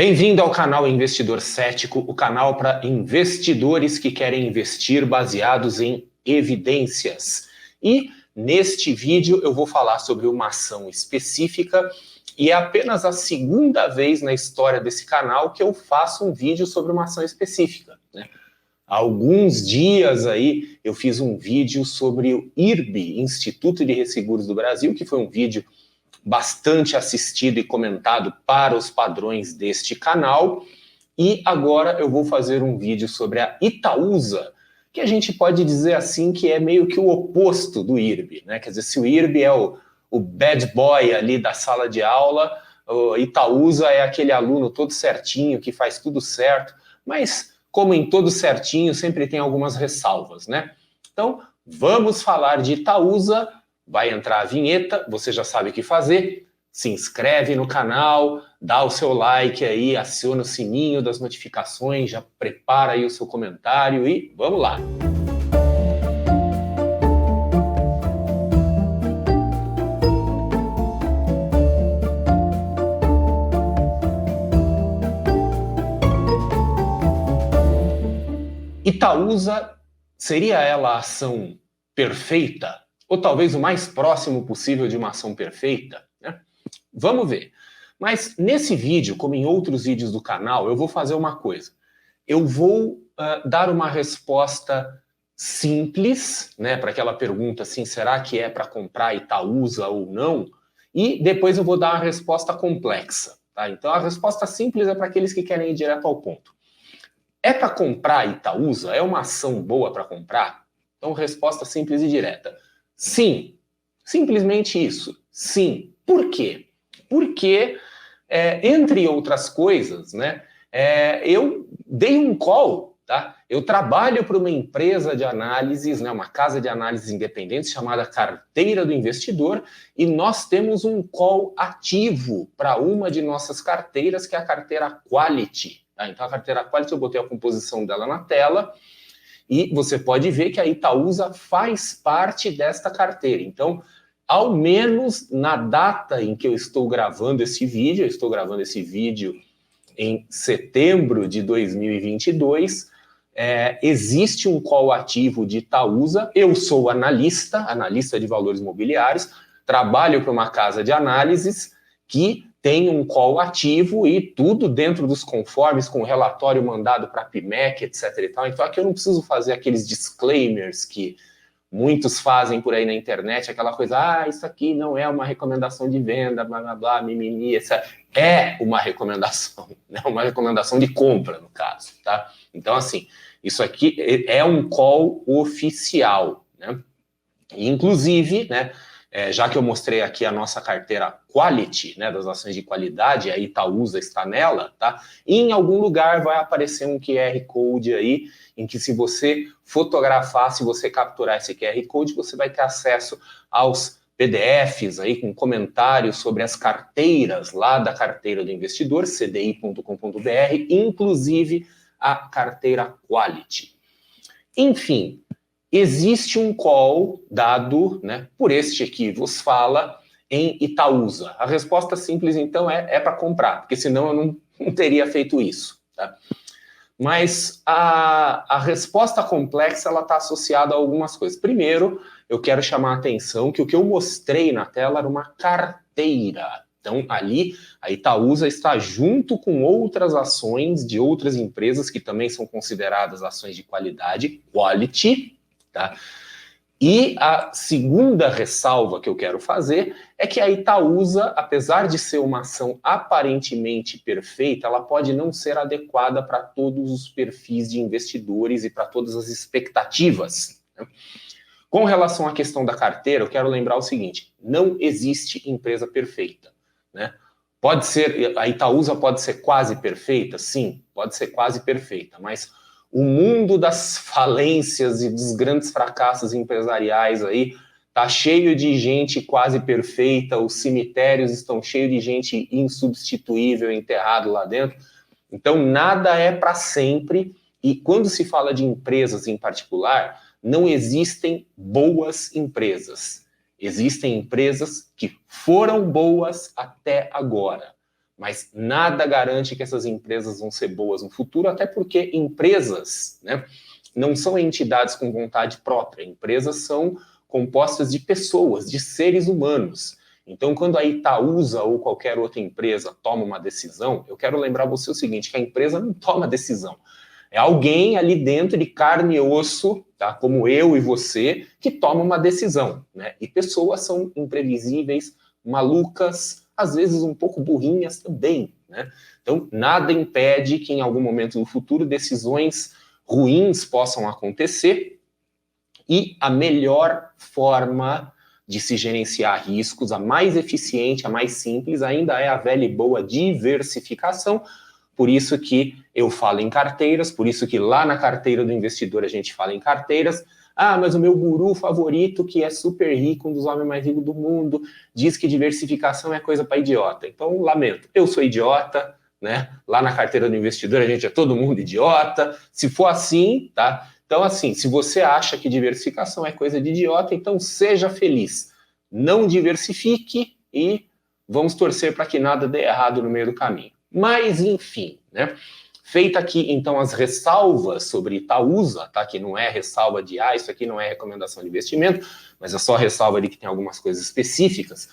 Bem-vindo ao canal Investidor Cético, o canal para investidores que querem investir baseados em evidências. E neste vídeo eu vou falar sobre uma ação específica e é apenas a segunda vez na história desse canal que eu faço um vídeo sobre uma ação específica, né? Há alguns dias aí eu fiz um vídeo sobre o IRB, Instituto de Resseguros do Brasil, que foi um vídeo bastante assistido e comentado para os padrões deste canal. E agora eu vou fazer um vídeo sobre a Itaúsa, que a gente pode dizer assim que é meio que o oposto do IRB, né? Quer dizer, se o IRB é o bad boy ali da sala de aula, o Itaúsa é aquele aluno todo certinho, que faz tudo certo, mas como em todo certinho, sempre tem algumas ressalvas, né? Então, vamos falar de Itaúsa. Vai entrar a vinheta, você já sabe o que fazer, se inscreve no canal, dá o seu like aí, aciona o sininho das notificações, já prepara aí o seu comentário e vamos lá! Itaúsa, seria ela a ação perfeita? Ou talvez o mais próximo possível de uma ação perfeita, né? Vamos ver. Mas nesse vídeo, como em outros vídeos do canal, eu vou fazer uma coisa. Eu vou dar uma resposta simples, né, para aquela pergunta assim, será que é para comprar Itaúsa ou não? E depois eu vou dar uma resposta complexa, tá? Então a resposta simples é para aqueles que querem ir direto ao ponto. É para comprar Itaúsa? É uma ação boa para comprar? Então resposta simples e direta. Sim, simplesmente isso. Sim. Por quê? Porque, entre outras coisas, né, eu dei um call, tá? Eu trabalho para uma empresa de análises, né, uma casa de análises independente chamada Carteira do Investidor, e nós temos um call ativo para uma de nossas carteiras, que é a carteira Quality. Tá? Então, a carteira Quality, eu botei a composição dela na tela, e você pode ver que a Itaúsa faz parte desta carteira. Então, ao menos na data em que eu estou gravando esse vídeo, eu estou gravando esse vídeo em setembro de 2022, existe um call ativo de Itaúsa. Eu sou analista de valores imobiliários, trabalho para uma casa de análises que tem um call ativo e tudo dentro dos conformes, com relatório mandado para a PMEC, etc. e tal. Então aqui eu não preciso fazer aqueles disclaimers que muitos fazem por aí na internet, aquela coisa, isso aqui não é uma recomendação de venda, blá, blá, blá, mimimi, etc. É uma recomendação, né? Uma recomendação de compra, no caso, tá? Então, assim, isso aqui é um call oficial, né? Inclusive, né, já que eu mostrei aqui a nossa carteira Quality, né, das ações de qualidade, a Itaúsa está nela, tá? E em algum lugar vai aparecer um QR Code aí, em que se você fotografar, se você capturar esse QR Code, você vai ter acesso aos PDFs aí com comentários sobre as carteiras lá da Carteira do Investidor, cdi.com.br, inclusive a carteira Quality. Enfim, existe um call dado, né, por este que vos fala em Itaúsa. A resposta simples, então, é para comprar, porque senão eu não teria feito isso, tá? Mas a resposta complexa, ela está associada a algumas coisas. Primeiro, eu quero chamar a atenção que o que eu mostrei na tela era uma carteira. Então, ali, a Itaúsa está junto com outras ações de outras empresas que também são consideradas ações de qualidade, quality, tá? E a segunda ressalva que eu quero fazer é que a Itaúsa, apesar de ser uma ação aparentemente perfeita, ela pode não ser adequada para todos os perfis de investidores e para todas as expectativas, né? Com relação à questão da carteira, eu quero lembrar o seguinte: não existe empresa perfeita, né? Pode ser, a Itaúsa pode ser quase perfeita? Sim, pode ser quase perfeita, mas o mundo das falências e dos grandes fracassos empresariais aí tá cheio de gente quase perfeita, os cemitérios estão cheios de gente insubstituível enterrado lá dentro. Então nada é para sempre, e quando se fala de empresas em particular, não existem boas empresas. Existem empresas que foram boas até agora, mas nada garante que essas empresas vão ser boas no futuro, até porque empresas, né, não são entidades com vontade própria. Empresas são compostas de pessoas, de seres humanos. Então, quando a Itaúsa ou qualquer outra empresa toma uma decisão, eu quero lembrar você o seguinte, que a empresa não toma decisão. É alguém ali dentro de carne e osso, tá? Como eu e você, que toma uma decisão, né? E pessoas são imprevisíveis, malucas, às vezes um pouco burrinhas também, né? Então, nada impede que em algum momento no futuro decisões ruins possam acontecer e a melhor forma de se gerenciar riscos, a mais eficiente, a mais simples, ainda é a velha e boa diversificação. Por isso que eu falo em carteiras, por isso que lá na carteira do investidor a gente fala em carteiras. Ah, mas o meu guru favorito, que é super rico, um dos homens mais ricos do mundo, diz que diversificação é coisa para idiota. Então, lamento, eu sou idiota, né? Lá na carteira do investidor a gente é todo mundo idiota. Se for assim, tá? Então, assim, se você acha que diversificação é coisa de idiota, então seja feliz. Não diversifique e vamos torcer para que nada dê errado no meio do caminho. Mas, enfim, né? Feita aqui, então, as ressalvas sobre Itaúsa, tá? Que não é ressalva de, isso aqui não é recomendação de investimento, mas é só ressalva de que tem algumas coisas específicas.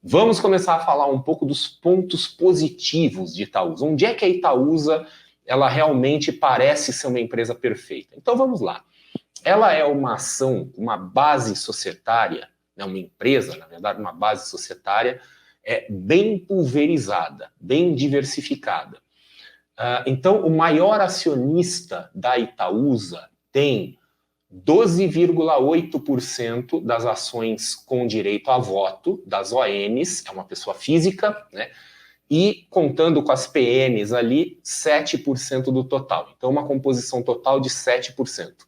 Vamos começar a falar um pouco dos pontos positivos de Itaúsa. Onde é que a Itaúsa, ela realmente parece ser uma empresa perfeita? Então, vamos lá. Ela é uma ação, uma base societária, né? Uma empresa, na verdade, uma base societária, bem pulverizada, bem diversificada. Então, o maior acionista da Itaúsa tem 12,8% das ações com direito a voto, das ONs, é uma pessoa física, né? E contando com as PNs ali, 7% do total. Então, uma composição total de 7%.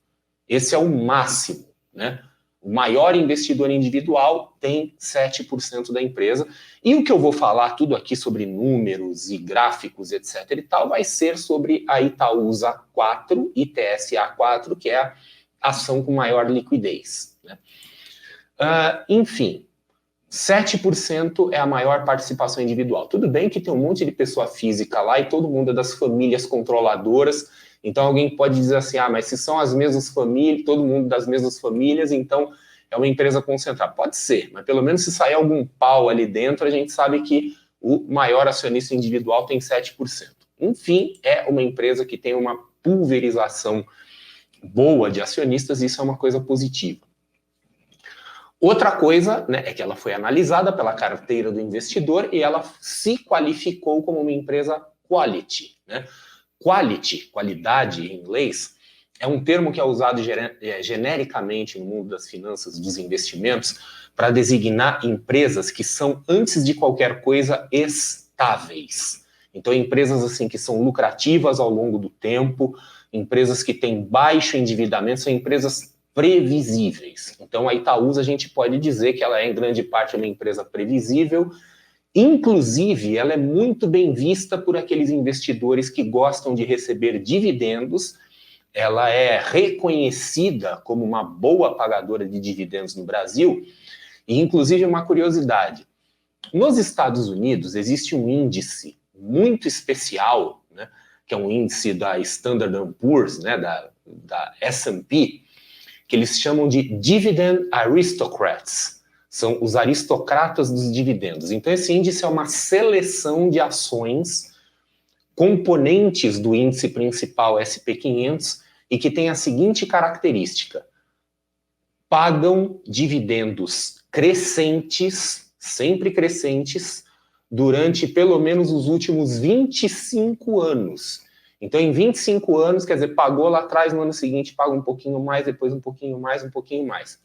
Esse é o máximo, né? O maior investidor individual tem 7% da empresa. E o que eu vou falar tudo aqui sobre números e gráficos, etc. e tal, vai ser sobre a Itaúsa 4, ITSA 4, que é a ação com maior liquidez, né? Enfim, 7% é a maior participação individual. Tudo bem que tem um monte de pessoa física lá e todo mundo é das famílias controladoras. Então alguém pode dizer assim, mas se são as mesmas famílias, todo mundo das mesmas famílias, então é uma empresa concentrada. Pode ser, mas pelo menos se sair algum pau ali dentro, a gente sabe que o maior acionista individual tem 7%. Enfim, é uma empresa que tem uma pulverização boa de acionistas, e isso é uma coisa positiva. Outra coisa, né, é que ela foi analisada pela carteira do investidor e ela se qualificou como uma empresa quality, né? Quality, qualidade em inglês, é um termo que é usado genericamente no mundo das finanças, dos investimentos, para designar empresas que são, antes de qualquer coisa, estáveis. Então, empresas assim que são lucrativas ao longo do tempo, empresas que têm baixo endividamento, são empresas previsíveis. Então, a Itaúsa, a gente pode dizer que ela é, em grande parte, uma empresa previsível. Inclusive, ela é muito bem vista por aqueles investidores que gostam de receber dividendos. Ela é reconhecida como uma boa pagadora de dividendos no Brasil. E, inclusive, uma curiosidade. Nos Estados Unidos, existe um índice muito especial, né, que é um índice da Standard & Poor's, né, da S&P, que eles chamam de Dividend Aristocrats. São os aristocratas dos dividendos. Então, esse índice é uma seleção de ações componentes do índice principal SP500 e que tem a seguinte característica: pagam dividendos crescentes, sempre crescentes, durante pelo menos os últimos 25 anos. Então, em 25 anos, quer dizer, pagou lá atrás, no ano seguinte paga um pouquinho mais, depois um pouquinho mais, um pouquinho mais.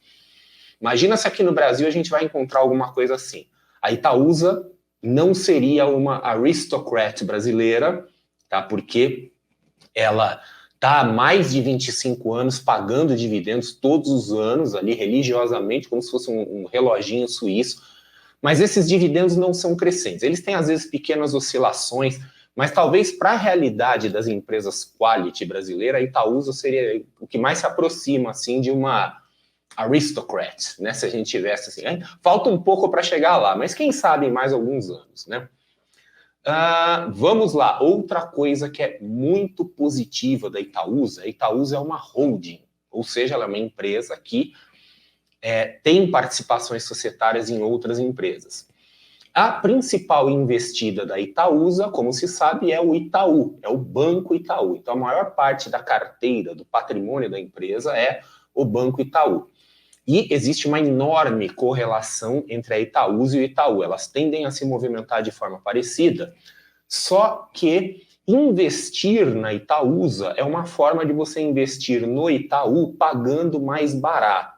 Imagina se aqui no Brasil a gente vai encontrar alguma coisa assim. A Itaúsa não seria uma aristocrat brasileira, tá? Porque ela está há mais de 25 anos pagando dividendos todos os anos, ali religiosamente, como se fosse um reloginho suíço. Mas esses dividendos não são crescentes. Eles têm, às vezes, pequenas oscilações, mas talvez para a realidade das empresas quality brasileira, a Itaúsa seria o que mais se aproxima assim, de uma aristocrat, né? Se a gente tivesse assim, falta um pouco para chegar lá, mas quem sabe em mais alguns anos, né? Vamos lá, outra coisa que é muito positiva da Itaúsa, a Itaúsa é uma holding, ou seja, ela é uma empresa que tem participações societárias em outras empresas. A principal investida da Itaúsa, como se sabe, é o Itaú, é o Banco Itaú. Então, a maior parte da carteira, do patrimônio da empresa é o Banco Itaú. E existe uma enorme correlação entre a Itaúsa e o Itaú. Elas tendem a se movimentar de forma parecida, só que investir na Itaúsa é uma forma de você investir no Itaú pagando mais barato.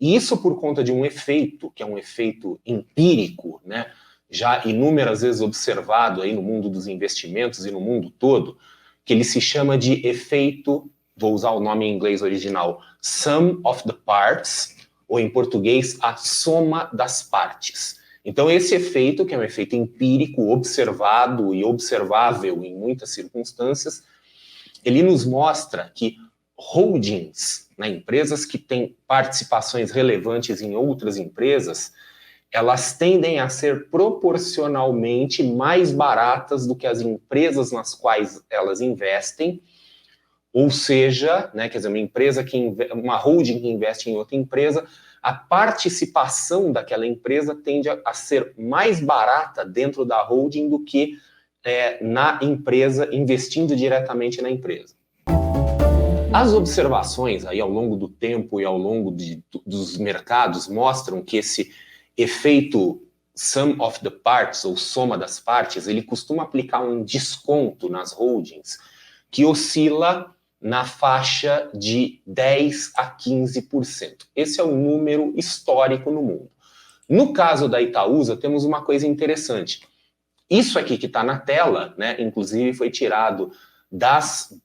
E isso por conta de um efeito, que é um efeito empírico, né? Já inúmeras vezes observado aí no mundo dos investimentos e no mundo todo, que ele se chama de efeito, vou usar o nome em inglês original, sum of the parts, ou em português, a soma das partes. Então esse efeito, que é um efeito empírico, observado e observável em muitas circunstâncias, ele nos mostra que holdings, né, empresas que têm participações relevantes em outras empresas, elas tendem a ser proporcionalmente mais baratas do que as empresas nas quais elas investem, ou seja, né, quer dizer, uma holding que investe em outra empresa, a participação daquela empresa tende a ser mais barata dentro da holding do que na empresa, investindo diretamente na empresa. As observações aí ao longo do tempo e ao longo dos mercados mostram que esse efeito sum of the parts, ou soma das partes, ele costuma aplicar um desconto nas holdings que oscila na faixa de 10% a 15%. Esse é um número histórico no mundo. No caso da Itaúsa, temos uma coisa interessante. Isso aqui que está na tela, né, inclusive foi tirado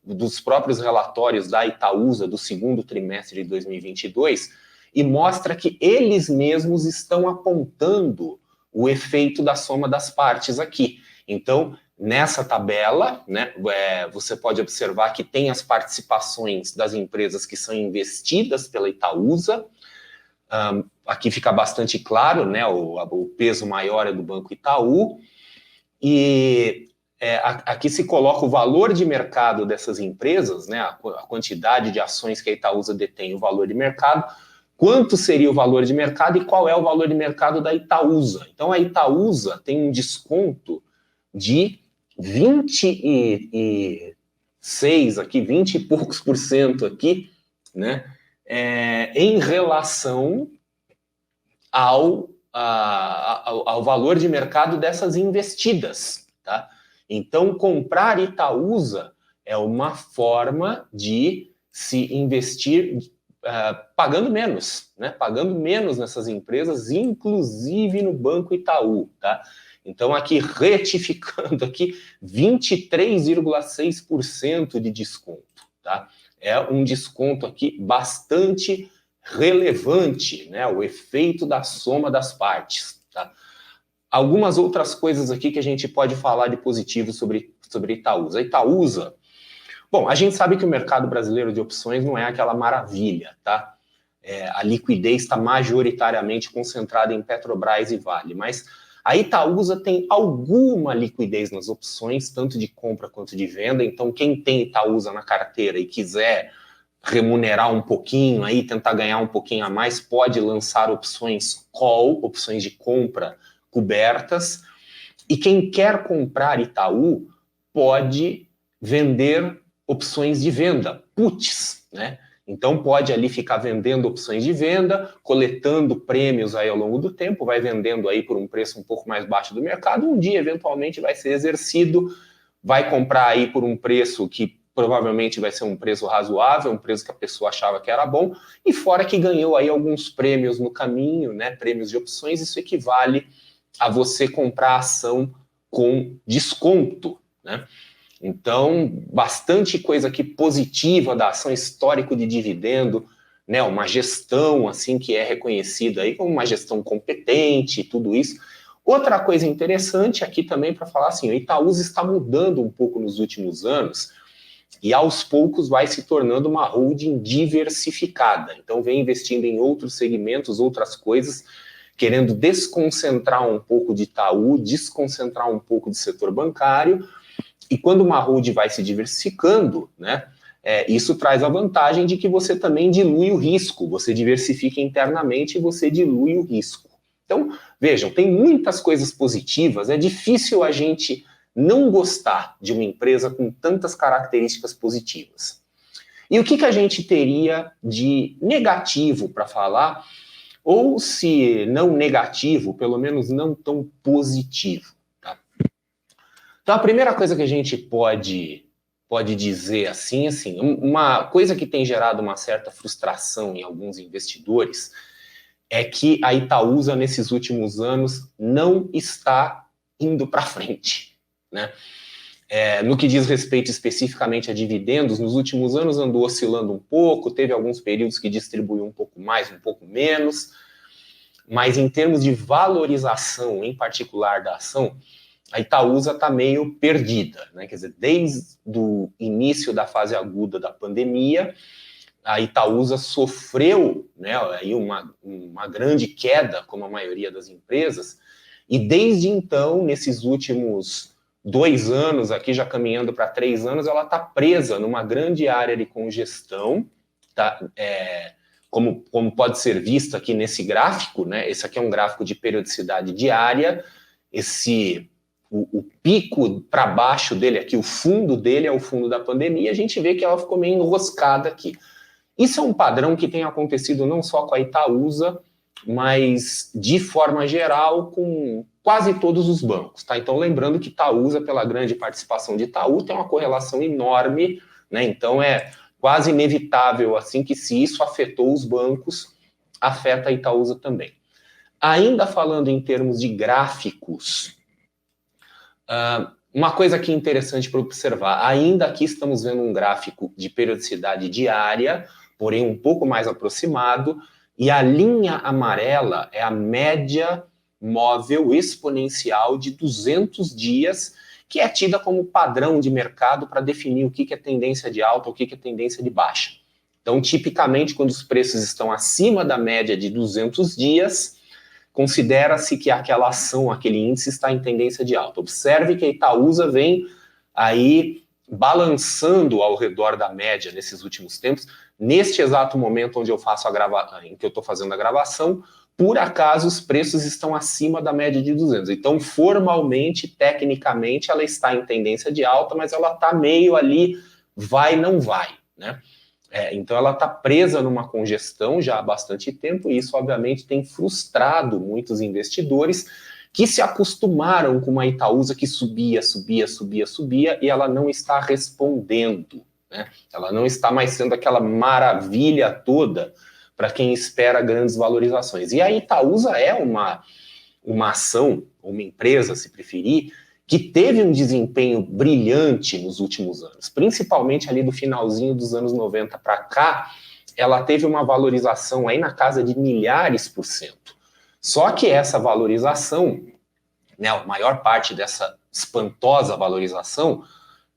dos próprios relatórios da Itaúsa do segundo trimestre de 2022, e mostra que eles mesmos estão apontando o efeito da soma das partes aqui. Então, nessa tabela, né, você pode observar que tem as participações das empresas que são investidas pela Itaúsa. Aqui fica bastante claro, né, o peso maior é do Banco Itaú, e aqui se coloca o valor de mercado dessas empresas, né, a quantidade de ações que a Itaúsa detém, o valor de mercado, quanto seria o valor de mercado e qual é o valor de mercado da Itaúsa. Então, a Itaúsa tem um desconto de 26 aqui, 20 e poucos por cento aqui, né, em relação ao valor de mercado dessas investidas, tá? Então, comprar Itaúsa é uma forma de se investir pagando menos, né? Pagando menos nessas empresas, inclusive no Banco Itaú, tá? Então, aqui, retificando aqui, 23,6% de desconto, tá? É um desconto aqui bastante relevante, né? O efeito da soma das partes, tá? Algumas outras coisas aqui que a gente pode falar de positivo sobre Itaúsa. A Itaúsa, bom, a gente sabe que o mercado brasileiro de opções não é aquela maravilha, tá? A liquidez está majoritariamente concentrada em Petrobras e Vale, mas a Itaúsa tem alguma liquidez nas opções, tanto de compra quanto de venda. Então, quem tem Itaúsa na carteira e quiser remunerar um pouquinho aí, tentar ganhar um pouquinho a mais, pode lançar opções call, opções de compra cobertas. E quem quer comprar Itaú pode vender opções de venda, puts, né? Então pode ali ficar vendendo opções de venda, coletando prêmios aí ao longo do tempo, vai vendendo aí por um preço um pouco mais baixo do mercado, um dia eventualmente vai ser exercido, vai comprar aí por um preço que provavelmente vai ser um preço razoável, um preço que a pessoa achava que era bom, e fora que ganhou aí alguns prêmios no caminho, né, prêmios de opções, isso equivale a você comprar a ação com desconto, né? Então, bastante coisa aqui positiva da ação, histórico de dividendo, né, uma gestão assim que é reconhecida aí como uma gestão competente, tudo isso. Outra coisa interessante aqui também para falar assim, o Itaúsa está mudando um pouco nos últimos anos e aos poucos vai se tornando uma holding diversificada. Então, vem investindo em outros segmentos, outras coisas querendo desconcentrar um pouco de Itaú, desconcentrar um pouco do setor bancário, e quando uma holding vai se diversificando, né, isso traz a vantagem de que você também dilui o risco, você diversifica internamente e você dilui o risco. Então, vejam, tem muitas coisas positivas, é difícil a gente não gostar de uma empresa com tantas características positivas. E o que a gente teria de negativo para falar, ou se não negativo, pelo menos não tão positivo, tá? Então, a primeira coisa que a gente pode dizer assim, uma coisa que tem gerado uma certa frustração em alguns investidores é que a Itaúsa, nesses últimos anos, não está indo para frente, né? No que diz respeito especificamente a dividendos, nos últimos anos andou oscilando um pouco, teve alguns períodos que distribuiu um pouco mais, um pouco menos, mas em termos de valorização, em particular da ação, a Itaúsa está meio perdida, né? Quer dizer, desde o início da fase aguda da pandemia, a Itaúsa sofreu, né, aí uma grande queda, como a maioria das empresas, e desde então, nesses últimos 2 anos, aqui já caminhando para 3 anos, ela está presa numa grande área de congestão, tá? Como pode ser visto aqui nesse gráfico, né? Esse aqui é um gráfico de periodicidade diária, o pico para baixo dele aqui, o fundo dele é o fundo da pandemia, a gente vê que ela ficou meio enroscada aqui. Isso é um padrão que tem acontecido não só com a Itaúsa, mas de forma geral com quase todos os bancos, tá? Então, lembrando que Itaúsa, pela grande participação de Itaú, tem uma correlação enorme, né? Então, é quase inevitável, assim, que se isso afetou os bancos, afeta a Itaúsa também. Ainda falando em termos de gráficos, uma coisa aqui interessante para observar, ainda aqui estamos vendo um gráfico de periodicidade diária, porém um pouco mais aproximado, e a linha amarela é a média móvel exponencial de 200 dias, que é tida como padrão de mercado para definir o que é tendência de alta, o que é tendência de baixa. Então, tipicamente, quando os preços estão acima da média de 200 dias, considera-se que aquela ação, aquele índice está em tendência de alta. Observe que a Itaúsa vem aí balançando ao redor da média nesses últimos tempos. Neste exato momento onde eu faço em que eu estou fazendo a gravação, por acaso os preços estão acima da média de 200. Então, formalmente, tecnicamente, ela está em tendência de alta, mas ela está meio ali, vai, não vai, né? Então ela está presa numa congestão já há bastante tempo, e isso obviamente tem frustrado muitos investidores que se acostumaram com uma Itaúsa que subia, e ela não está respondendo, né? Ela não está mais sendo aquela maravilha toda para quem espera grandes valorizações. E a Itaúsa é uma ação, uma empresa, se preferir, que teve um desempenho brilhante nos últimos anos, principalmente ali do finalzinho dos anos 90 para cá, ela teve uma valorização aí na casa de milhares%. Só que essa valorização, né, a maior parte dessa espantosa valorização,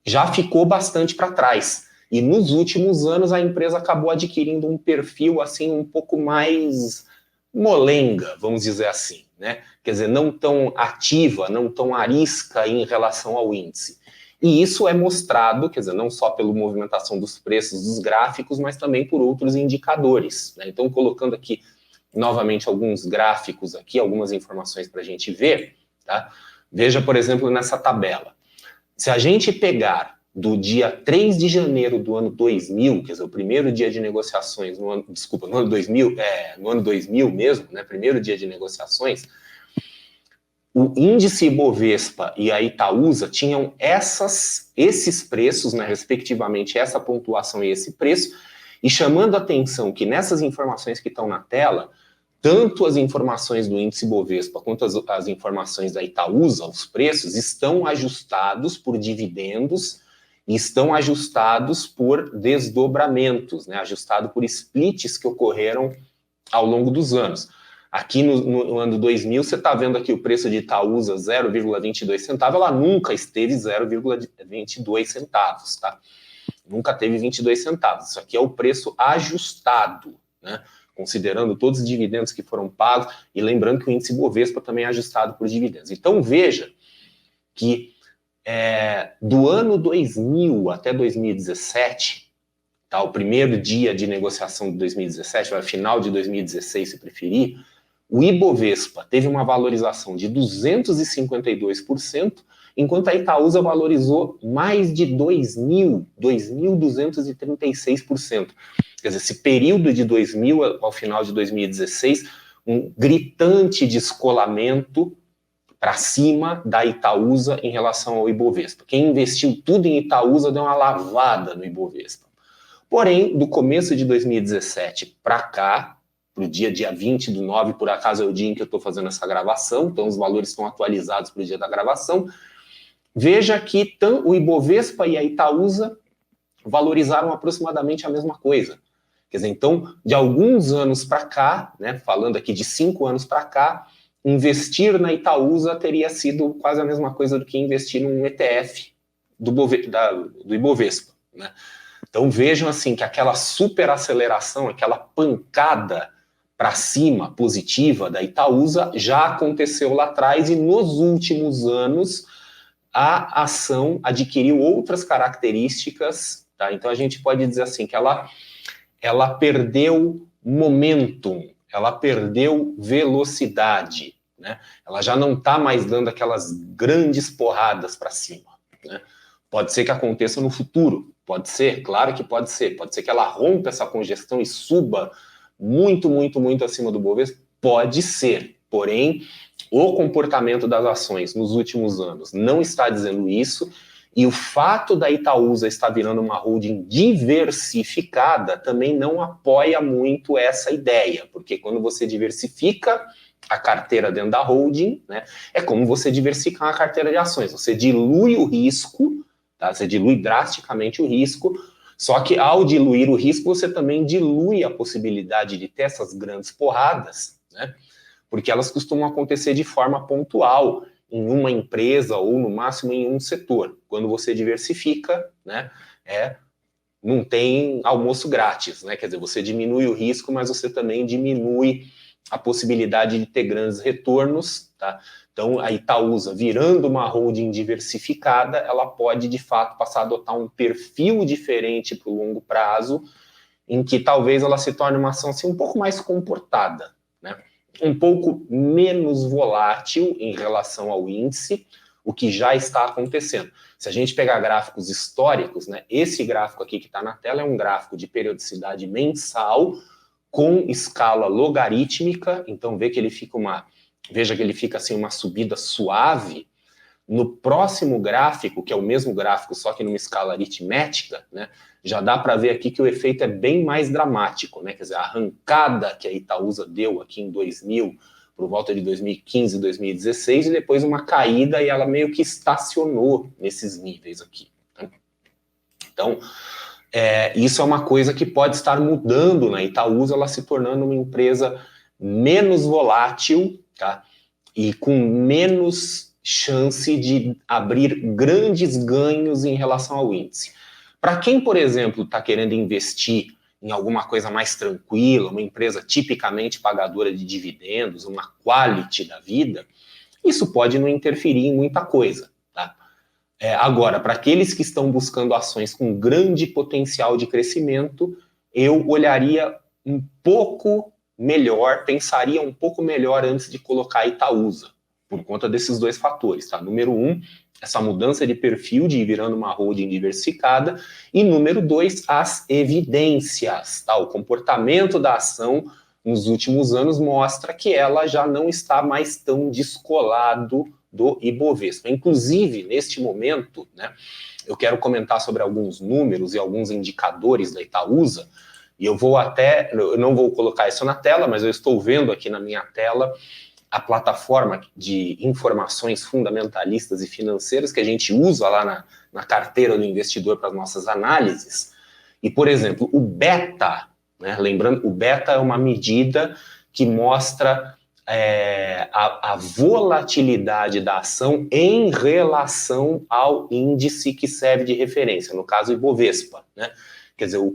já ficou bastante para trás. E nos últimos anos a empresa acabou adquirindo um perfil assim um pouco mais molenga, vamos dizer assim, né? Quer dizer, não tão ativa, não tão arisca em relação ao índice. E isso é mostrado, quer dizer, não só pela movimentação dos preços dos gráficos, mas também por outros indicadores, né? Então, colocando aqui novamente alguns gráficos aqui, algumas informações para a gente ver, tá? Veja, por exemplo, nessa tabela. Se a gente pegar do dia 3 de janeiro do ano 2000, quer dizer, o primeiro dia de negociações, no ano 2000 mesmo, né, primeiro dia de negociações, o índice Ibovespa e a Itaúsa tinham esses preços, né, respectivamente, essa pontuação e esse preço, e chamando a atenção que nessas informações que estão na tela, tanto as informações do índice Ibovespa quanto as informações da Itaúsa, os preços, estão ajustados por dividendos e estão ajustados por desdobramentos, né, ajustado por splits que ocorreram ao longo dos anos. Aqui no ano 2000, você está vendo aqui o preço de Itaúsa 0,22 centavos, ela nunca esteve 0,22 centavos, tá? Nunca teve 22 centavos. Isso aqui é o preço ajustado, né? considerando todos os dividendos que foram pagos, e lembrando que o índice Bovespa também é ajustado por dividendos. Então veja que do ano 2000 até 2017, tá, o primeiro dia de negociação de 2017, o final de 2016 se preferir, o Ibovespa teve uma valorização de 252%, enquanto a Itaúsa valorizou mais de 2.236%. Quer dizer, esse período de 2000 ao final de 2016, um gritante descolamento para cima da Itaúsa em relação ao Ibovespa. Quem investiu tudo em Itaúsa deu uma lavada no Ibovespa. Porém, do começo de 2017 para cá, para o dia 20/9, por acaso é o dia em que eu estou fazendo essa gravação, então os valores estão atualizados para o dia da gravação, veja que o Ibovespa e a Itaúsa valorizaram aproximadamente a mesma coisa. Quer dizer, então, de alguns anos para cá, né, falando aqui de 5 anos para cá, investir na Itaúsa teria sido quase a mesma coisa do que investir num ETF do Ibovespa, né? Então vejam assim que aquela superaceleração, aquela pancada para cima positiva da Itaúsa já aconteceu lá atrás, e nos últimos anos a ação adquiriu outras características, tá? Então a gente pode dizer assim que ela perdeu momentum, ela perdeu velocidade, né? Ela já não está mais dando aquelas grandes porradas para cima, né? Pode ser que aconteça no futuro, pode ser, claro que pode ser que ela rompa essa congestão e suba muito, muito, muito acima do Bovespa, pode ser, porém, o comportamento das ações nos últimos anos não está dizendo isso, e o fato da Itaúsa estar virando uma holding diversificada também não apoia muito essa ideia, porque quando você diversifica a carteira dentro da holding, né, é como você diversificar uma carteira de ações, você dilui o risco, tá? Você dilui drasticamente o risco, só que ao diluir o risco, você também dilui a possibilidade de ter essas grandes porradas, né? Porque elas costumam acontecer de forma pontual, em uma empresa ou no máximo em um setor. Quando você diversifica, né, não tem almoço grátis, né? Quer dizer, você diminui o risco, mas você também diminui a possibilidade de ter grandes retornos, tá? Então, a Itaúsa, virando uma holding diversificada, ela pode, de fato, passar a adotar um perfil diferente para o longo prazo, em que talvez ela se torne uma ação assim, um pouco mais comportada, né? Um pouco menos volátil em relação ao índice, o que já está acontecendo. Se a gente pegar gráficos históricos, né, esse gráfico aqui que está na tela é um gráfico de periodicidade mensal com escala logarítmica, então veja que ele fica assim uma subida suave. No próximo gráfico, que é o mesmo gráfico, só que numa escala aritmética, né, já dá para ver aqui que o efeito é bem mais dramático, né? Quer dizer, a arrancada que a Itaúsa deu aqui em 2000, por volta de 2015, 2016, e depois uma caída, e ela meio que estacionou nesses níveis aqui, né? Então, isso é uma coisa que pode estar mudando na Itaúsa, ela se tornando uma empresa menos volátil, tá? E com menos chance de abrir grandes ganhos em relação ao índice. Para quem, por exemplo, está querendo investir em alguma coisa mais tranquila, uma empresa tipicamente pagadora de dividendos, uma quality da vida, isso pode não interferir em muita coisa, tá? Agora, para aqueles que estão buscando ações com grande potencial de crescimento, eu olharia um pouco melhor, pensaria um pouco melhor antes de colocar a Itaúsa, por conta desses dois fatores, tá? Número 1, essa mudança de perfil de ir virando uma holding diversificada, e número 2, as evidências, tá? O comportamento da ação nos últimos anos mostra que ela já não está mais tão descolado do Ibovespa. Inclusive, neste momento, né, eu quero comentar sobre alguns números e alguns indicadores da Itaúsa, e eu não vou colocar isso na tela, mas eu estou vendo aqui na minha tela a plataforma de informações fundamentalistas e financeiras que a gente usa lá na carteira do investidor para as nossas análises. E, por exemplo, o beta, né, lembrando, o beta é uma medida que mostra a volatilidade da ação em relação ao índice que serve de referência, no caso, o Ibovespa, né? Quer dizer, o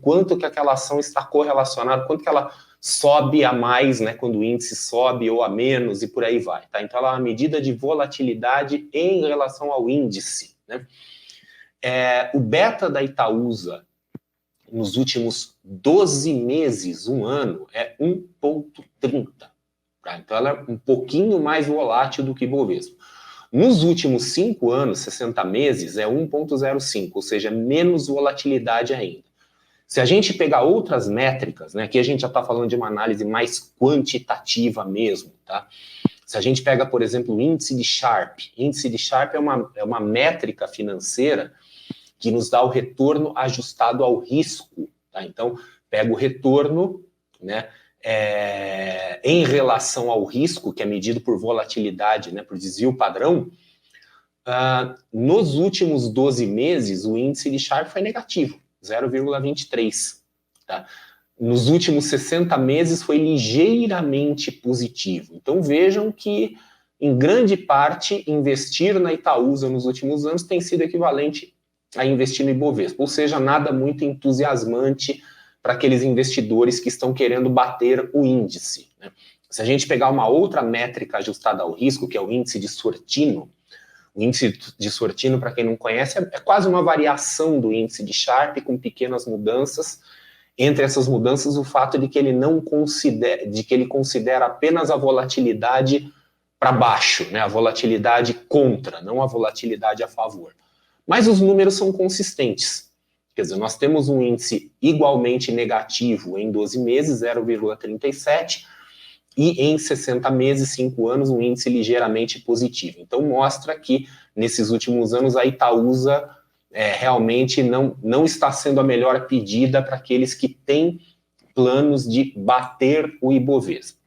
quanto que aquela ação está correlacionada, quanto que ela sobe a mais, né, quando o índice sobe ou a menos e por aí vai, tá? Então ela é uma medida de volatilidade em relação ao índice, né? O beta da Itaúsa nos últimos 12 meses, um ano, é 1,30. Tá? Então ela é um pouquinho mais volátil do que Bovespa. Nos últimos 5 anos, 60 meses, é 1,05, ou seja, menos volatilidade ainda. Se a gente pegar outras métricas, né, aqui a gente já está falando de uma análise mais quantitativa mesmo, tá? Se a gente pega, por exemplo, o índice de Sharpe é uma métrica financeira que nos dá o retorno ajustado ao risco, tá? Então, pega o retorno, né, em relação ao risco, que é medido por volatilidade, né, por desvio padrão. Nos últimos 12 meses, o índice de Sharpe foi negativo, 0,23. Tá? Nos últimos 60 meses, foi ligeiramente positivo. Então, vejam que, em grande parte, investir na Itaúsa nos últimos anos tem sido equivalente a investir no Ibovespa, ou seja, nada muito entusiasmante para aqueles investidores que estão querendo bater o índice. Né? Se a gente pegar uma outra métrica ajustada ao risco, que é o índice de Sortino, o índice de Sortino, para quem não conhece, é quase uma variação do índice de Sharpe, com pequenas mudanças. Entre essas mudanças, o fato de que ele considera apenas a volatilidade para baixo, né? A volatilidade contra, não a volatilidade a favor. Mas os números são consistentes. Quer dizer, nós temos um índice igualmente negativo em 12 meses, 0,37, e em 60 meses, 5 anos, um índice ligeiramente positivo. Então, mostra que, nesses últimos anos, a Itaúsa realmente não está sendo a melhor pedida para aqueles que têm planos de bater o Ibovespa.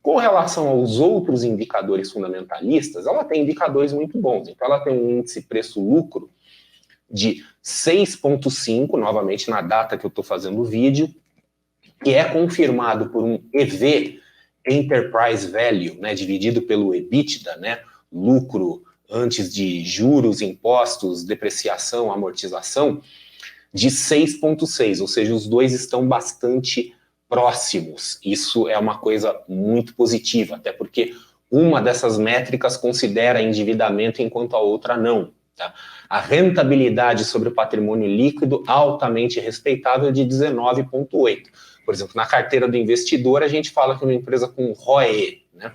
Com relação aos outros indicadores fundamentalistas, ela tem indicadores muito bons. Então, ela tem um índice preço-lucro de 6,5, novamente na data que eu estou fazendo o vídeo, que é confirmado por um EV, Enterprise Value, né, dividido pelo EBITDA, né, lucro antes de juros, impostos, depreciação, amortização, de 6,6, ou seja, os dois estão bastante próximos. Isso é uma coisa muito positiva, até porque uma dessas métricas considera endividamento enquanto a outra não. Tá? A rentabilidade sobre o patrimônio líquido altamente respeitável de 19,8. Por exemplo, na carteira do investidor, a gente fala que uma empresa com ROE, né,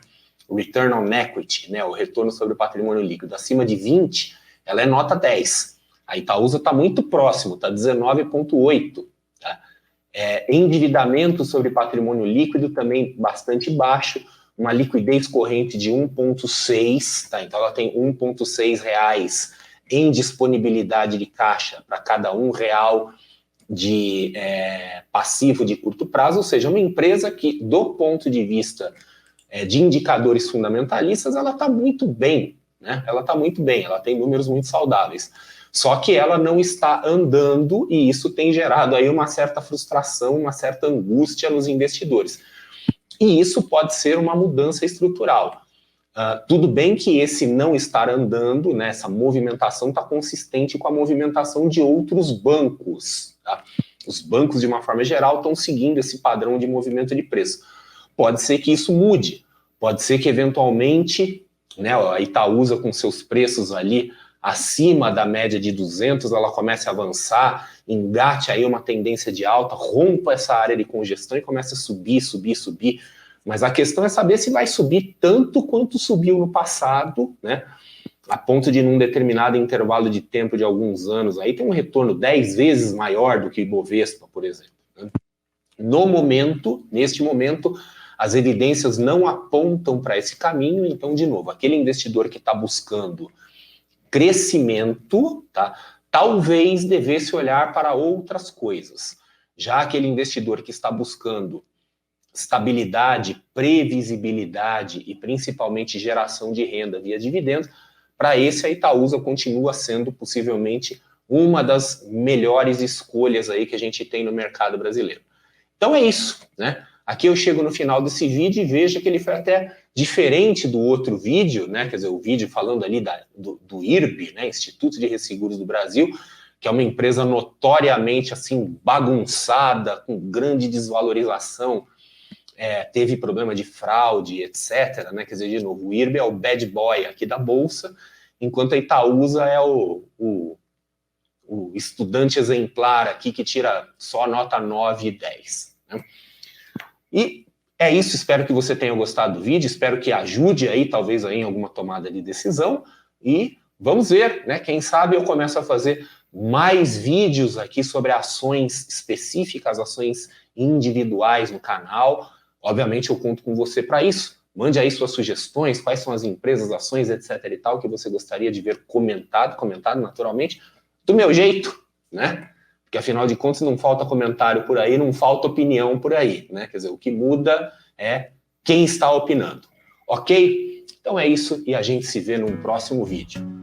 Return on Equity, né, o retorno sobre o patrimônio líquido, acima de 20, ela é nota 10. A Itaúsa está muito próximo, está 19,8. Tá? Endividamento sobre patrimônio líquido também bastante baixo, uma liquidez corrente de 1,6, tá? Então ela tem 1,6 reais em disponibilidade de caixa para cada R$1 de passivo de curto prazo, ou seja, uma empresa que, do ponto de vista de indicadores fundamentalistas, ela está muito bem, né? Ela está muito bem, ela tem números muito saudáveis. Só que ela não está andando e isso tem gerado aí uma certa frustração, uma certa angústia nos investidores. E isso pode ser uma mudança estrutural. Tudo bem que esse não estar andando, né, essa movimentação está consistente com a movimentação de outros bancos. Tá? Os bancos, de uma forma geral, estão seguindo esse padrão de movimento de preço. Pode ser que isso mude, pode ser que, eventualmente, né, a Itaúsa, com seus preços ali acima da média de 200, ela comece a avançar, engate aí uma tendência de alta, rompa essa área de congestão e comece a subir, subir, subir. Mas a questão é saber se vai subir tanto quanto subiu no passado, né? A ponto de, num determinado intervalo de tempo de alguns anos, aí tem um retorno 10 vezes maior do que o Ibovespa, por exemplo. Né? Neste momento, as evidências não apontam para esse caminho, então, de novo, aquele investidor que está buscando crescimento, tá? Talvez devesse olhar para outras coisas. Já aquele investidor que está buscando estabilidade, previsibilidade e principalmente geração de renda via dividendos, para esse a Itaúsa continua sendo possivelmente uma das melhores escolhas aí que a gente tem no mercado brasileiro. Então é isso, né? Aqui eu chego no final desse vídeo e vejo que ele foi até diferente do outro vídeo, né? Quer dizer, o vídeo falando ali do IRB, né? Instituto de Resseguros do Brasil, que é uma empresa notoriamente assim bagunçada, com grande desvalorização teve problema de fraude, etc., né? Quer dizer, de novo, o IRB é o bad boy aqui da Bolsa, enquanto a Itaúsa é o estudante exemplar aqui que tira só nota 9 e 10. Né? E é isso, espero que você tenha gostado do vídeo, espero que ajude aí, talvez, aí, em alguma tomada de decisão, e vamos ver, né? Quem sabe eu começo a fazer mais vídeos aqui sobre ações específicas, ações individuais no canal. Obviamente eu conto com você para isso. Mande aí suas sugestões, quais são as empresas, ações, etc. e tal, que você gostaria de ver comentado naturalmente, do meu jeito, né? Porque afinal de contas não falta comentário por aí, não falta opinião por aí, né? Quer dizer, o que muda é quem está opinando. Ok? Então é isso e a gente se vê num próximo vídeo.